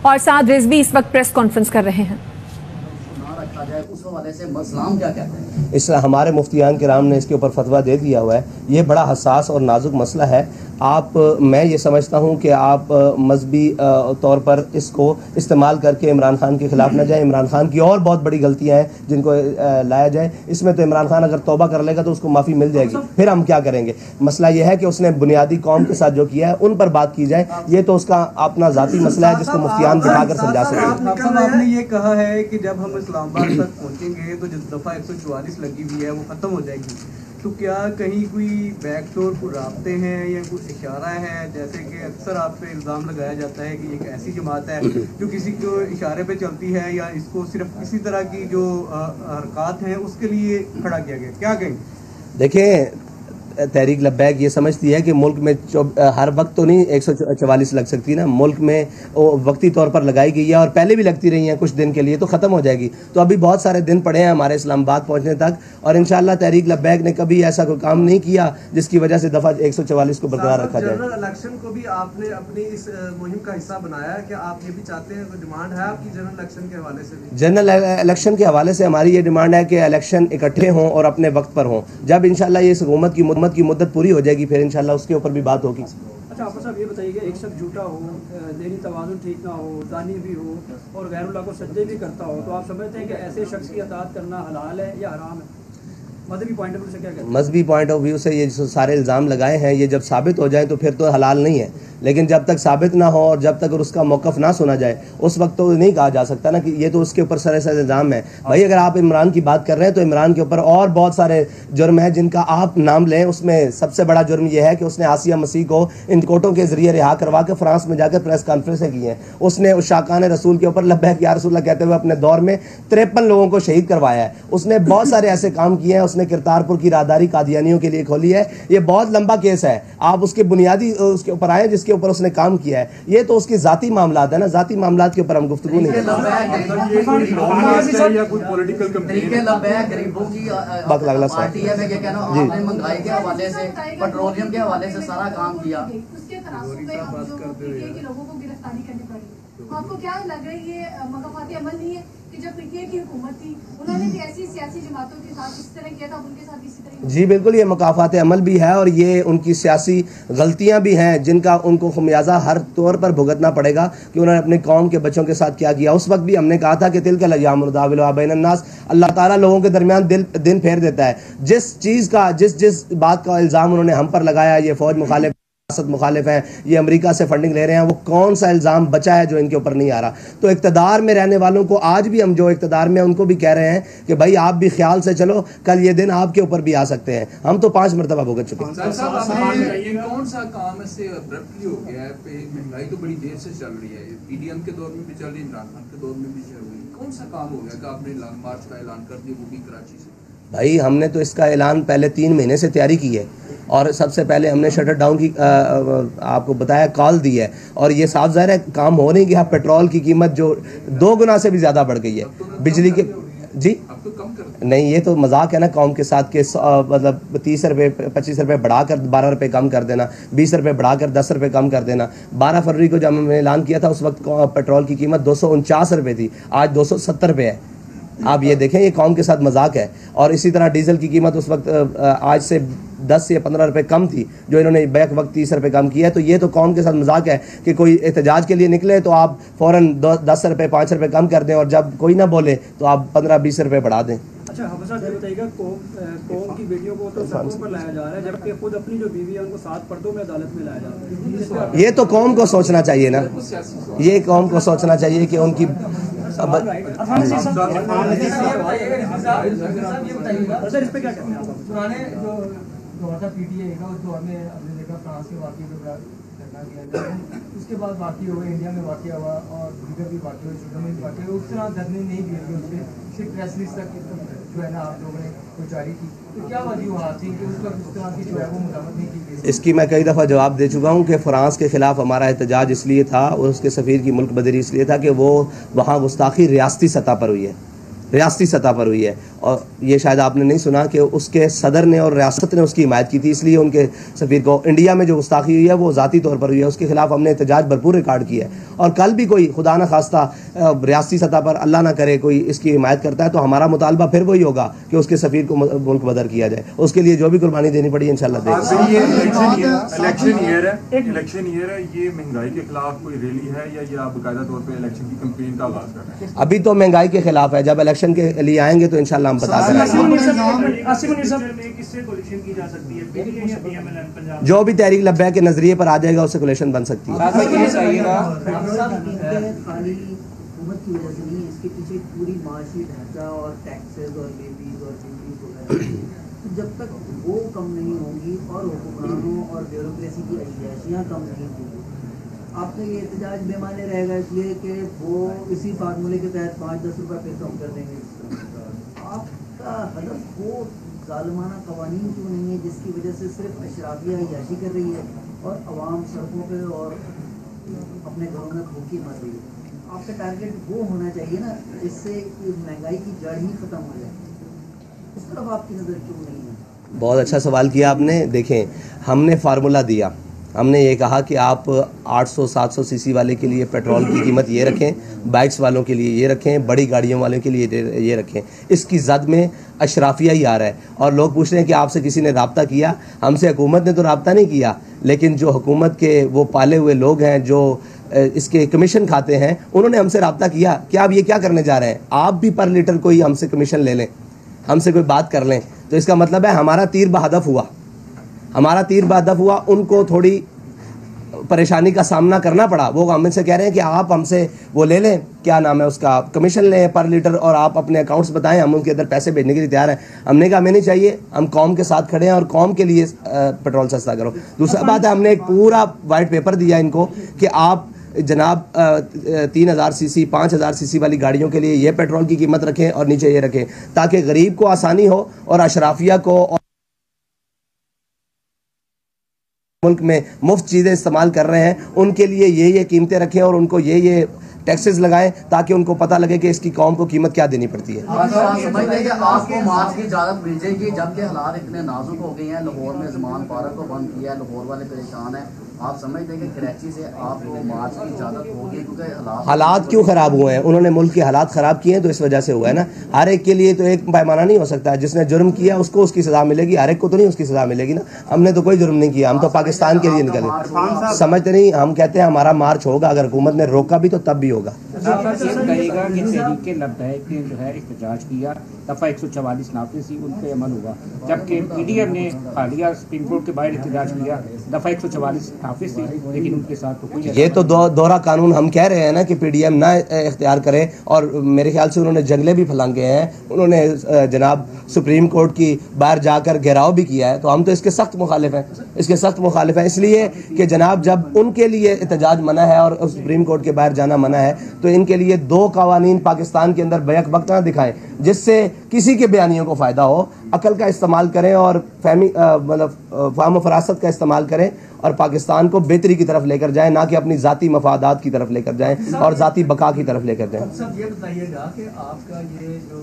और साद रिजवी इस वक्त प्रेस कॉन्फ्रेंस कर रहे हैं। उस हवाले से इस्लाम क्या कहते हैं? इसलिए हमारे मुफ्तियान किराम ने इसके ऊपर फतवा दे दिया हुआ है। ये बड़ा हसास और नाजुक मसला है। मैं ये समझता हूँ कि आप मजहबी तौर पर इसको इस्तेमाल करके इमरान खान के खिलाफ न जाए। इमरान खान की और बहुत बड़ी गलतियाँ हैं जिनको लाया जाए। इसमें तो इमरान खान अगर तौबा कर लेगा तो उसको माफ़ी मिल जाएगी, फिर हम क्या करेंगे। मसला यह है कि उसने बुनियादी कौम के साथ जो किया है उन पर बात की जाए। ये तो उसका अपना ज़ाती मसला है जिसको मुफ्तियान दिखाकर समझा सकते। आपने ये कहा है कि जब हम इस्लामाबाद तक पहुँचेंगे तो जिस दफ़ा 144 लगी हुई है वो ख़त्म हो जाएगी। तो क्या कहीं कोई बैकडोर को रास्ते हैं या कोई इशारा है? जैसे कि अक्सर आप पे इल्ज़ाम लगाया जाता है कि एक ऐसी जमात है जो किसी को इशारे पे चलती है या इसको सिर्फ किसी तरह की जो हरकत हैं उसके लिए खड़ा किया गया, क्या कहें? देखें, तहरीक लब्बैक ये समझती है कि मुल्क में हर वक्त तो नहीं 144 लग सकती ना। मुल्क में वो वक्ती तौर पर लगाई गई है और पहले भी लगती रही हैं कुछ दिन के लिए, तो ख़त्म हो जाएगी। तो अभी बहुत सारे दिन पड़े हैं हमारे इस्लामाबाद पहुंचने तक, और इंशाअल्लाह तहरीक लब्बैक ने कभी ऐसा कोई काम नहीं किया जिसकी वजह से दफ़ा 144 को बरकरार रखा जाए। जनरल इलेक्शन को भी आपने अपनी इस मुहिम का हिस्सा बनाया है, क्या आप ये भी चाहते हैं? कोई डिमांड है आपकी जनरल इलेक्शन के हवाले से भी? जनरल इलेक्शन के हवाले से हमारी ये डिमांड है कि इलेक्शन इकट्ठे हों और अपने वक्त पर हों। जब इंशाअल्लाह ये इस हुकूमत की मुद्दत पूरी हो जाएगी फिर इंशाअल्लाह उसके ऊपर भी बात होगी। अच्छा आफर साहब, ये बताइए, एक शख्स झूठा हो, ज़हनी तवाज़ुन ठीक ना हो, जानी भी हो और गैरुल्लाह को सज्जे भी करता हो, तो आप समझते हैं कि ऐसे शख्स की अताअत करना हलाल है या हराम है? मजहबी पॉइंट ऑफ व्यू से क्या कहते हैं? मजहबी पॉइंट ऑफ व्यू से ये जो सारे इल्ज़ाम लगाए हैं ये जब साबित हो जाए तो फिर तो हलाल नहीं है, लेकिन जब तक साबित ना हो और जब तक उसका मौक़िफ़ ना सुना जाए उस वक्त तो नहीं कहा जा सकता ना कि ये तो उसके ऊपर सरासर इल्ज़ाम है। भाई अगर आप इमरान की बात कर रहे हैं तो इमरान के ऊपर और बहुत सारे जुर्म हैं जिनका आप नाम लें। उसमें सबसे बड़ा जुर्म यह है कि उसने आसिया मसीह को इन कोर्टों के जरिए रिहा करवा के फ्रांस में जाकर प्रेस कॉन्फ्रेंसें की हैं। उसने उस शाकान रसूल के ऊपर लब्बैक या रसूलल्लाह कहते हुए अपने दौर में 53 लोगों को शहीद करवाया है। उसने बहुत सारे ऐसे काम किए हैं। उसने किरतारपुर की राहदारी कादियानियों के लिए खोली है। ये बहुत लंबा केस है, आप उसके बुनियादी उसके ऊपर आए जिसके ऊपर उसने काम किया है। ये तो उसके जाती मामलात है ना, जाती मामलात के ऊपर हम गुफ्तगू नहीं करते। महंगाई के हवाले से, पेट्रोलियम के हवाले से सारा काम किया, उसके तराजू पे लोगों को गिरफ्तारी करनी पड़ी। आपको क्या लग रहा है ये मकाफाती अमल नहीं है कि जब पीटीआई की हुकूमत थी उन्होंने भी ऐसी सियासी जमातों के साथ इस तरह किया था, उनके साथ इसी तरह? जी बिल्कुल, ये मकाफाती अमल भी है और ये उनकी सियासी गलतियां भी हैं जिनका उनको खमियाजा हर तौर पर भुगतना पड़ेगा कि उन्होंने अपने कौम के बच्चों के साथ क्या किया। उस वक्त भी हमने कहा था कि तिलकल अय्याम नुदाविलुहा बैनन नास, अल्लाह ताला लोगों के दरमियान दिन फेर देता है। जिस चीज़ का जिस बात का इल्ज़ाम उन्होंने हम पर लगाया, ये फौज मुखालिफ मुखालिफ हैं, ये अमेरिका से फंडिंग ले रहे हैं, वो कौन सा इल्ज़ाम बचा है जो इनके ऊपर नहीं आ रहा। तो इक़्तिदार में रहने वालों को आज भी हम जो इक़्तिदार में उनको भी कह रहे हैं कि भाई आप भी ख्याल से चलो, कल ये दिन आपके ऊपर भी आ सकते हैं। हम तो 5 मरतबा भुगत चुके हैं। कौन सा काम से अब्रप्टली हो गया है? महंगाई तो बड़ी देर से चल रही है, पीडीएम के दौर में भी चल रही है, इमरान खान के दौर में भी चल रही है। कौन सा काम हो गया कि आपने लॉन्ग मार्च का ऐलान कर दिया, वो भी कराची से? भाई हमने तो इसका ऐलान पहले 3 महीने से तैयारी की है और सबसे पहले हमने शटर डाउन की आपको बताया कॉल दी है और ये साफ ज़ाहिर है काम हो नहीं गया। पेट्रोल की कीमत जो 2 गुना से भी ज़्यादा बढ़ गई है, बिजली के जी नहीं, ये तो मजाक है ना कौम के साथ के मतलब 30 रुपये 25 रुपये बढ़ाकर 12 रुपये कम कर देना, 20 रुपये बढ़ाकर 10 रुपये कम कर देना। 12 फरवरी को जब हमने ऐलान किया था उस वक्त पेट्रोल की कीमत 249 रुपये थी, आज 270 रुपये है। आप ये देखें, ये कौम के साथ मजाक है। और इसी तरह डीजल की कीमत उस वक्त आज से 10 या 15 रुपये कम थी, जो इन्होंने बैक वक्त 30 रुपये कम किया है। तो ये तो कौम के साथ मजाक है कि कोई एहतजाज के लिए निकले तो आप फ़ौरन 10 रुपये 5 रुपये कम कर दें और जब कोई ना बोले तो आप 15-20 रुपये बढ़ा दें। अच्छा हाफिज़ साहब, ये बताइएगा, कौम की बेटियों को तो सड़कों पर लाया जा रहा है जबकि खुद अपनी जो बीवी है उनको 7 पर्दों में अदालत में लाया जा रहा है। ये तो कौम को सोचना चाहिए ना, ये कौम को सोचना चाहिए कि उनकी सर इस पे क्या कहते हैं आप? पुराने जो दौर था पीटीआई का, उस दौर में अपनी जगह फ्रांस के वाक़े को करना किया, उसके बाद वाक़ई हुए, इंडिया में वाक़ हुआ और दीगर भी वाक़ हुए, सूडान में वाक़ हुए। उस तरह धरने नहीं दिए गए, उसके सिर्फ प्रेस रिलीज तक जो है ना आप लोगों ने कोई जारी की। तो क्या वजूहत थी कि उस वक्त उस तरह की जो है वो मुदावत नहीं की गई? इसकी मैं कई दफ़ा जवाब दे चुका हूँ कि फ़्रांस के ख़िलाफ़ हमारा एहतजाज इसलिए था और उसके सफ़ीर की मुल्क बदरी इसलिए था कि वो वहाँ गुस्ताखी रियासती सतह पर हुई है। रियासती सतह पर हुई है। और ये शायद आपने नहीं सुना कि उसके सदर ने और रियासत ने उसकी हिमायत की थी, इसलिए उनके सफ़ीर को इंडिया में जो गुस्ताखी हुई है वो ज़ाती तौर पर हुई है, उसके खिलाफ हमने एहतजाज भरपूर रिकॉर्ड किया है। और कल भी कोई खुदा न खास्ता रियासती सतह पर अल्लाह ना करे कोई इसकी हिमायत करता है तो हमारा मुतालबा फिर वही होगा कि उसके सफ़ीर को मुल्क बदर किया जाए, उसके लिए जो भी कुर्बानी देनी पड़ी इंशाल्लाह देंगे। इलेक्शन ईयर है, ये महंगाई के खिलाफ कोई रैली है या ये आप बाकायदा तौर पे इलेक्शन की कैंपेन का आगाज कर रहे हैं? अभी तो महंगाई के खिलाफ है, जब इलेक्शन के लिए आएंगे तो इंशाल्लाह हम बता देंगे। जो भी तहरीक लब्बैक के नजरिए पर आ जाएगा उससे कोलिशन बन सकती है। इसके पीछे पूरी माशी ढांचा और टैक्सेस और लेवीज और ड्यूटीज वगैरह, जब तक वो कम नहीं होंगी और हुक्मरानों और ब्यूरोक्रेसी की अय्याशियाँ कम नहीं होंगी, आपका ये एहतजाज बेमाने रहेगा, इसलिए कि वो इसी फार्मूले के तहत 5-10 रुपये फिर कम कर देंगे। आपका हदफ वो जालिमाना कवानीन क्यों नहीं है जिसकी वजह से सिर्फ अशराफिया अय्याशी कर रही है और अवाम सड़कों पे और अपने घरों में भूखी मर रही है? आपका टारगेट वो होना चाहिए ना जिससे महंगाई की जड़ ही खत्म हो जाए, उस तरफ आपकी नज़र क्यों नहीं है? बहुत अच्छा सवाल किया आपने। देखें, हमने फार्मूला दिया, हमने ये कहा कि आप 800-700 सीसी वाले के लिए पेट्रोल की कीमत ये रखें, बाइक्स वालों के लिए ये रखें, बड़ी गाड़ियों वालों के लिए ये रखें। इसकी जद में अशराफिया ही आ रहा है और लोग पूछ रहे हैं कि आपसे किसी ने रब्ता किया? हमसे हुकूमत ने तो रब्ता नहीं किया, लेकिन जो हुकूमत के वो पाले हुए लोग हैं जो इसके कमीशन खाते हैं उन्होंने हमसे रब्ता किया कि आप ये क्या करने जा रहे हैं, आप भी पर लीटर कोई हमसे कमीशन ले लें, हमसे कोई बात कर लें। तो इसका मतलब है हमारा तीर बहदफ हुआ, हमारा तीर बहदफ हुआ। उनको थोड़ी परेशानी का सामना करना पड़ा। वो हमसे कह रहे हैं कि आप हमसे वो ले लें, क्या नाम है उसका, कमीशन लें पर लीटर और आप अपने अकाउंट्स बताएं, हम उनके अंदर पैसे भेजने के लिए तैयार हैं। हमने कहा हमें नहीं चाहिए, हम कौम के साथ खड़े हैं और कौम के लिए पेट्रोल सस्ता करो। दूसरा बात है, हमने एक पूरा वाइट पेपर दिया इनको कि आप जनाब 3000 सीसी 5000 सीसी वाली गाड़ियों के लिए ये पेट्रोल की कीमत रखें और नीचे ये रखें, ताकि गरीब को आसानी हो और अशराफिया को और मुल्क में मुफ्त चीज़ें इस्तेमाल कर रहे हैं उनके लिए ये कीमतें रखें और उनको ये टैक्सेस लगाएं ताकि उनको पता लगे कि इसकी कौम को कीमत क्या देनी पड़ती है। समझते हैं कि आपको मार्च की इजाजत मिल जाएगी, जबकि हालात इतने नाजुक हो गए हैं। लाहौर में ज़मान पार्क को बंद किया है, लाहौर वाले परेशान हैं। आप समझते हैं कि कराची से आपको मार्च की इजाजत होगी क्योंकि हालात क्यों ख़राब हुए हैं? उन्होंने मुल्क के हालात ख़राब किए हैं तो इस वजह से हुआ है ना। हर एक के लिए तो एक पैमाना नहीं हो सकता है। जिसने जुर्म किया उसको उसकी सज़ा मिलेगी, हर एक को तो नहीं उसकी सज़ा मिलेगी ना। हमने तो कोई जुर्म नहीं किया, हम तो पाकिस्तान के लिए निकले। समझते नहीं, हम कहते हैं हमारा मार्च होगा, अगर हुकूमत ने रोका भी तो तब भी होगा। कहेगा कि तहरीक लब्बैक ने जो है एहतजाज किया, दफ़ा 144 नाफिज थी, उन पर अमल हुआ, जबकि पीडीएम ने हालिया सुप्रीम कोर्ट के बाहर एहतजाज किया, दफ़ा 144 नाफिज थी, लेकिन उनके साथ तो कोई ये तो दोहरा कानून हम कह रहे हैं ना कि पीडीएम ना इख्तियार करे। और मेरे ख्याल से उन्होंने जंगले भी फलांगे हैं, उन्होंने जनाब सुप्रीम कोर्ट की बाहर जाकर घेराव भी किया है। तो हम तो इसके सख्त मुखालिफ हैं, इसके सख्त मुखालिफ हैं, इसलिए कि जनाब जब उनके लिए एहतजाज मना है और सुप्रीम कोर्ट के बाहर जाना मना है तो इनके लिए दो कवानीन पाकिस्तान के अंदर बैक वक्त ना दिखाएं जिससे किसी के बयानियों को फ़ायदा हो। अकल का इस्तेमाल करें और फाहम फरासत का इस्तेमाल करें और पाकिस्तान को बेहतरी की तरफ लेकर जाएं, ना कि अपनी ज़ाती मफादात की तरफ लेकर जाएं और ज़ाती बका की तरफ लेकर जाएं। सब ये बताइएगा कि आपका ये जो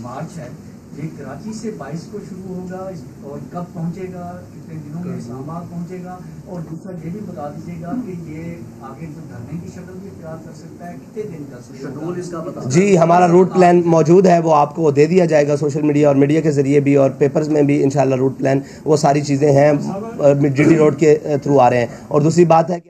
मार्च है ये कराची से 22 को शुरू होगा और कब पहुंचेगा, कितने दिनों में इस्लामाबाद पहुंचेगा, और दूसरा ये भी बता दीजिएगा कि ये आगे जो धरने की शक्ल भी इख्तियार कर सकता है, कितने दिन का शेड्यूल इसका बता। जी, हमारा रूट प्लान मौजूद है, वो आपको दे दिया जाएगा सोशल मीडिया और मीडिया के जरिए भी, और पेपर्स में भी इंशाल्लाह रूट प्लान वो सारी चीज़ें हैं GT रोड के थ्रू आ रहे हैं। और दूसरी बात है कि